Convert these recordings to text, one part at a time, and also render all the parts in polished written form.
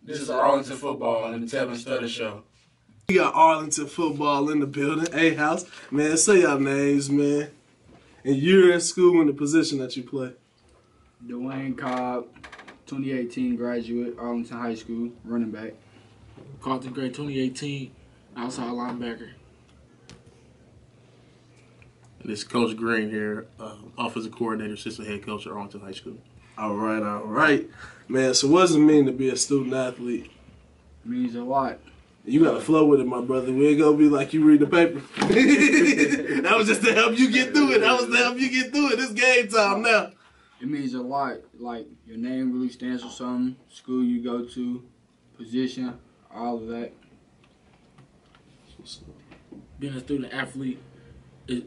This is Arlington football on the Tevin Studdard show. We got Arlington football in the building. A-House. Man, say y'all names, man. And you're in school in the position that you play. Duane Cobb, 2018 graduate, Arlington High School, running back. Carlton grade 2018, outside linebacker. And this Coach Green here, offensive coordinator, assistant head coach at Arlington High School. All right. Man, so what does it mean to be a student athlete? It means a lot. You got to flow with it, my brother. We ain't going to be like you read the paper. That was just to help you get through it. It's game time now. It means a lot. Like, your name really stands for something, school you go to, position, all of that. Being a student athlete, they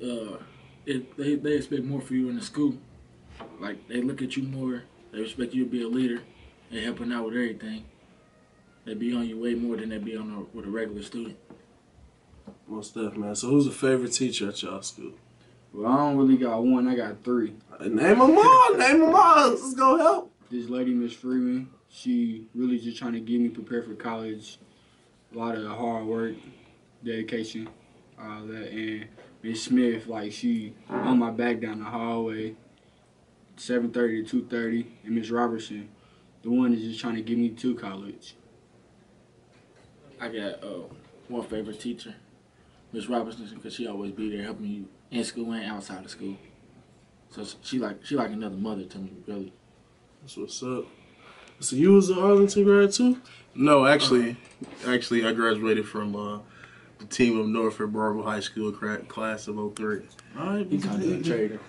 expect more for you in the school. Like, they look at you more. They expect you to be a leader. They helping out with everything. They be on you way more than they be on with a regular student. Most definitely, man. So who's a favorite teacher at y'all school? Well, I don't really got one. I got three. Name them all. Let's go help. This lady, Miss Freeman, she really just trying to get me prepared for college. A lot of hard work, dedication, all that. And Miss Smith, like, she on my back down the hallway, 7:30 to 2:30. And Miss Robertson, the one is just trying to get me to college. I got one favorite teacher, Miss Robinson, because she always be there helping you in school and outside of school. So she like another mother to me, really. That's what's up. So you was an Arlington grad too? No, actually, I graduated from the team of Norfolk Barber High School class of 03. All right, He's kind of a trader.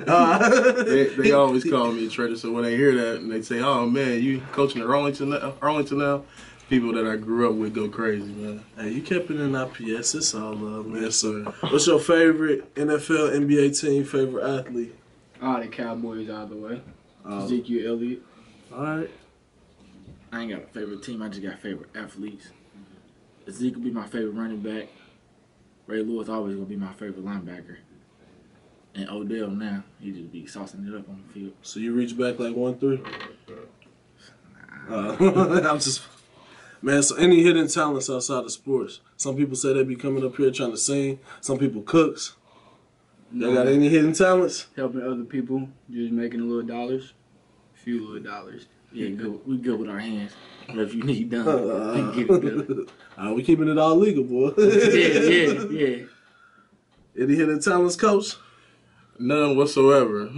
They always call me a trader, so when they hear that and they say, "Oh man, you coaching at Arlington now?" People that I grew up with go crazy, man. Hey, you kept it in IPS. It's all love, man. Yes, sir. What's your favorite NFL, NBA team, favorite athlete? The Cowboys all the way. Ezekiel Elliott. All right. I ain't got a favorite team. I just got favorite athletes. Zeke will be my favorite running back. Ray Lewis always gonna be my favorite linebacker. And Odell now, he just be saucing it up on the field. So you reach back like 1-3? I'm just... Man, so any hidden talents outside of sports? Some people say they be coming up here trying to sing. Some people cooks. Y'all got any hidden talents? Helping other people, just making a little dollars. A few little dollars. Yeah, we good with our hands. But if you need done, we can get it done. We keeping it all legal, boy. Yeah. Any hidden talents, Coach? None whatsoever.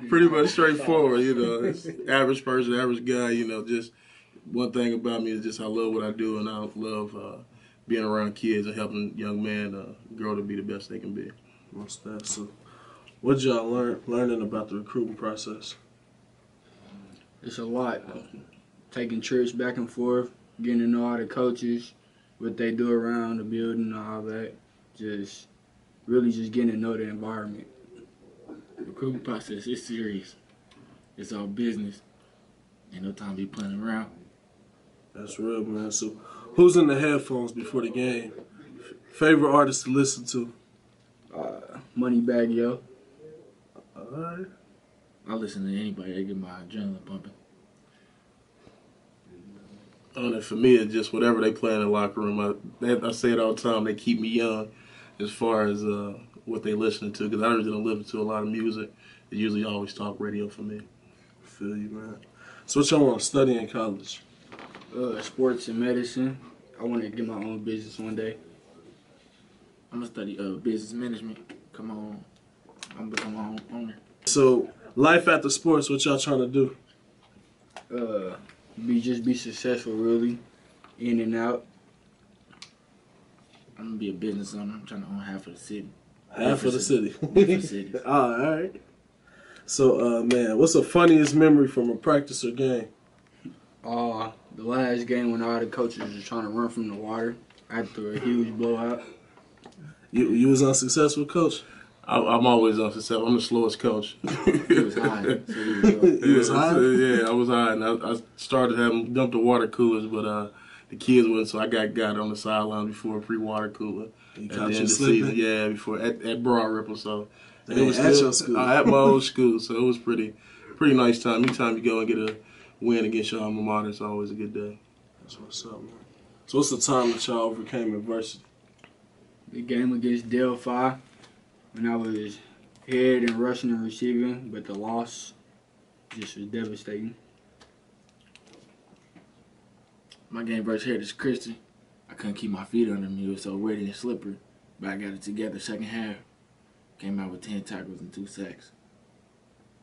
Pretty much straightforward, It's average person, average guy, just one thing about me is just I love what I do, and I love being around kids and helping young men grow to be the best they can be. Most that. So what y'all learning about the recruiting process? It's a lot. Taking trips back and forth, getting to know all the coaches, what they do around the building and all that. Just really just getting to know the environment. The recruiting process is serious. It's all business. Ain't no time to be playing around. That's real, man. So who's in the headphones before the game? Favorite artist to listen to? Moneybagg Yo. All right. I listen to anybody. They get my adrenaline pumping. And for me, it's just whatever they play in the locker room. I say it all the time. They keep me young as far as what they listening to, because I really don't listen to a lot of music. It's usually always talk radio for me. I feel you, man. So what y'all want to study in college? Sports and medicine. I want to get my own business one day. I'm going to study business management. Come on. I'm going to become my own owner. So life after sports, what y'all trying to do? Be successful, really, in and out. I'm gonna be a business owner. I'm trying to own half of the city. Half of the city. Half of the city. All right. So, man, what's the funniest memory from a practice or game? The last game when all the coaches were trying to run from the water after a huge blowout. You was unsuccessful, Coach? I'm always unsuccessful. I'm the slowest coach. He was high. He was high? Yeah, I was high. And I started having dumped the water coolers, but the kids wouldn't, so I got on the sideline before a pre-water cooler. You at the caught end you of the slipping? season. Yeah, before at Broad Ripple. So It was at your school? At my old school. So it was pretty nice time. Anytime you go and get a win against your alma mater is always a good day. That's what's up, man. So what's the time that y'all overcame adversity? The game against Delphi, when I was head and rushing and receiving, but the loss just was devastating. My game versus Heritage Christian, I couldn't keep my feet under me. It was so wetty and slippery. But I got it together second half. Came out with 10 tackles and 2 sacks.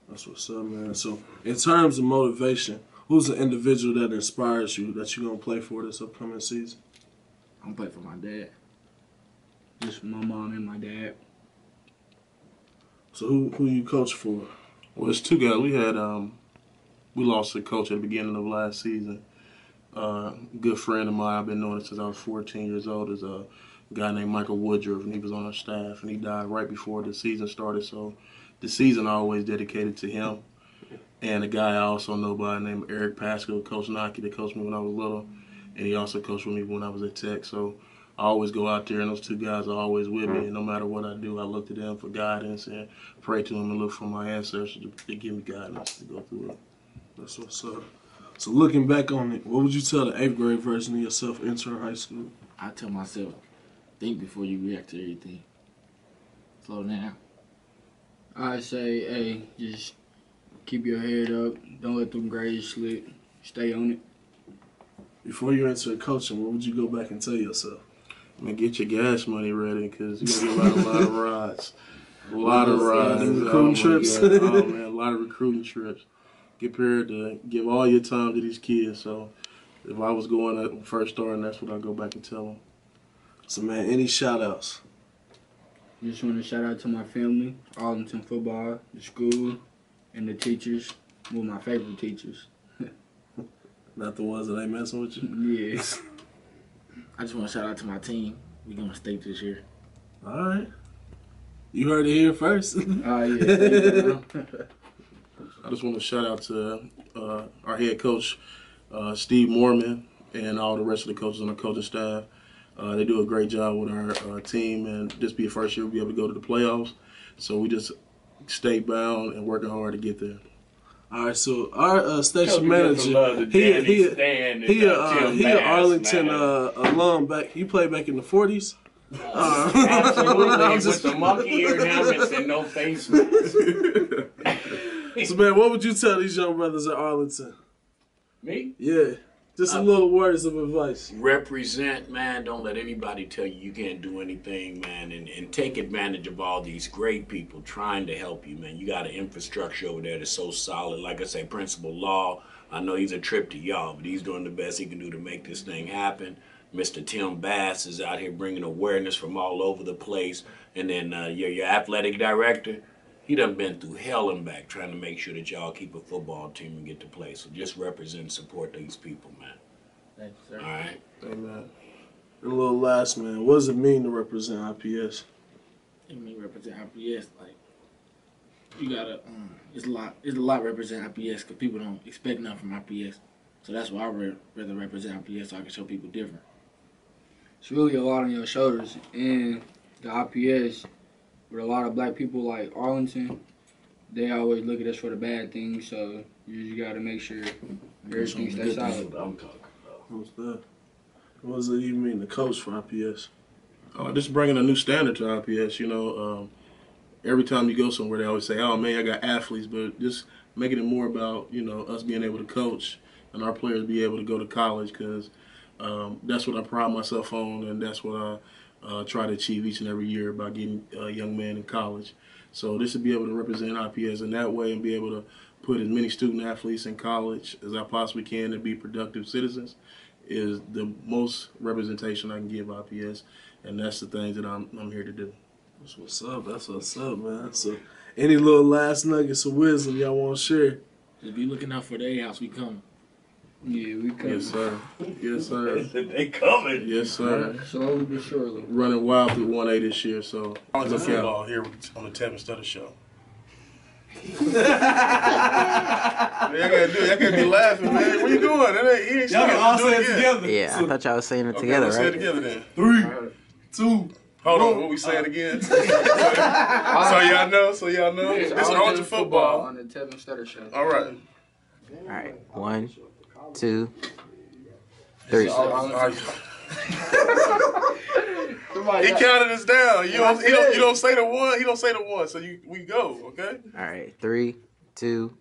That's what's up, man. So in terms of motivation, who's the individual that inspires you that you're going to play for this upcoming season? I'm playing for my dad. Just for my mom and my dad. So who you coach for? Well, it's 2 guys. We lost a coach at the beginning of last season. Good friend of mine, I've been knowing him since I was 14 years old, is a guy named Michael Woodruff, and he was on our staff, and he died right before the season started. So the season I always dedicated to him. And a guy I also know by the name of Eric Pascal, Coach Naki, that coached me when I was little, and he also coached with me when I was at Tech. So I always go out there, and those 2 guys are always with me, and no matter what I do, I look to them for guidance and pray to them and look for my ancestors to give me guidance to go through it. That's what's up. So looking back on it, what would you tell the 8th grade version of yourself entering high school? I tell myself, think before you react to everything. Slow down. I say, hey, just keep your head up. Don't let them grades slip. Stay on it. Before you enter coaching, what would you go back and tell yourself? Man, get your gas money ready because you're going to get a lot of rides. A lot of rides. Recruiting trips. Oh, man, a lot of recruiting trips. Get prepared to give all your time to these kids. So if I was going at first starting, that's what I'd go back and tell them. So, man, any shout-outs? Just want to shout out to my family, Arlington football, the school, and the teachers. Well, my favorite teachers. Not the ones that ain't messing with you? Yeah. I just want to shout out to my team. We're going to state this year. All right. You heard it here first. Yeah. I just want to shout out to our head coach, Steve Morman, and all the rest of the coaches on the coaching staff. They do a great job with our team, and this be the first year we'll be able to go to the playoffs. So we just stay bound and working hard to get there. All right, so our station manager, he an Arlington alum back. He played back in the 40s. Absolutely, with the monkey ear helmets and no face masks. So, man, what would you tell these young brothers at Arlington? Me? Yeah, just a little words of advice. Represent, man. Don't let anybody tell you you can't do anything, man. And take advantage of all these great people trying to help you, man. You got an infrastructure over there that's so solid. Like I say, Principal Law, I know he's a trip to y'all, but he's doing the best he can do to make this thing happen. Mr. Tim Bass is out here bringing awareness from all over the place. And then your athletic director, he done been through hell and back trying to make sure that y'all keep a football team and get to play. So just represent and support these people, man. Thank you, sir. All right? Amen. A little last, man. What does it mean to represent IPS? It mean represent IPS, like, you gotta, it's a lot represent IPS because people don't expect nothing from IPS. So that's why I rather represent IPS so I can show people different. It's really a lot on your shoulders. And the IPS, with a lot of black people like Arlington, they always look at us for the bad things. So you just got to make sure everything stays solid. What's that? What does it even mean to coach for IPS? Just bringing a new standard to IPS. You know, every time you go somewhere, they always say, "Oh man, I got athletes," but just making it more about us being able to coach and our players be able to go to college because that's what I pride myself on, and that's what I try to achieve each and every year by getting a young man in college. So this to be able to represent IPS in that way and be able to put as many student athletes in college as I possibly can and be productive citizens is the most representation I can give IPS, and that's the things that I'm here to do. That's what's up. That's what's up, man. So any little last nuggets of wisdom y'all want to share? Just be looking out for the A-House. We coming. Yeah, we coming. Yes, sir. Yes, sir. They coming. Yes, sir. Slowly but surely. Running wild through 1A this year, so Look look out. out here on the Tevin Studdard show. Y'all can't be laughing, man. Where you going? Y'all can all say it together. Yeah, I thought y'all was saying it together, let's say it right? together then. 3, 2. Hold on, what we saying again? So y'all know. This is Arlington football. On the Tevin Studdard show. All right. All right. 1, 2, 3. He counted us down. You don't say the one. He don't say the one. So we go. Okay. All right. 3, 2.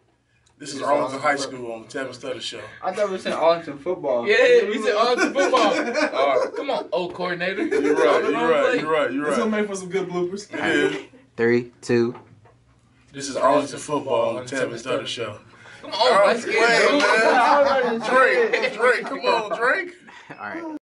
This is Arlington High School on the Tevin Studdard Show. I thought we said Arlington football. Yeah, we said Arlington football. All right, come on, old coordinator. You're right. It's gonna make for some good bloopers. It is. 3, 2. This is Arlington football on the Tevin Studdard Show. Come on, let's get it. Man. Drake, come on, Drake. All right.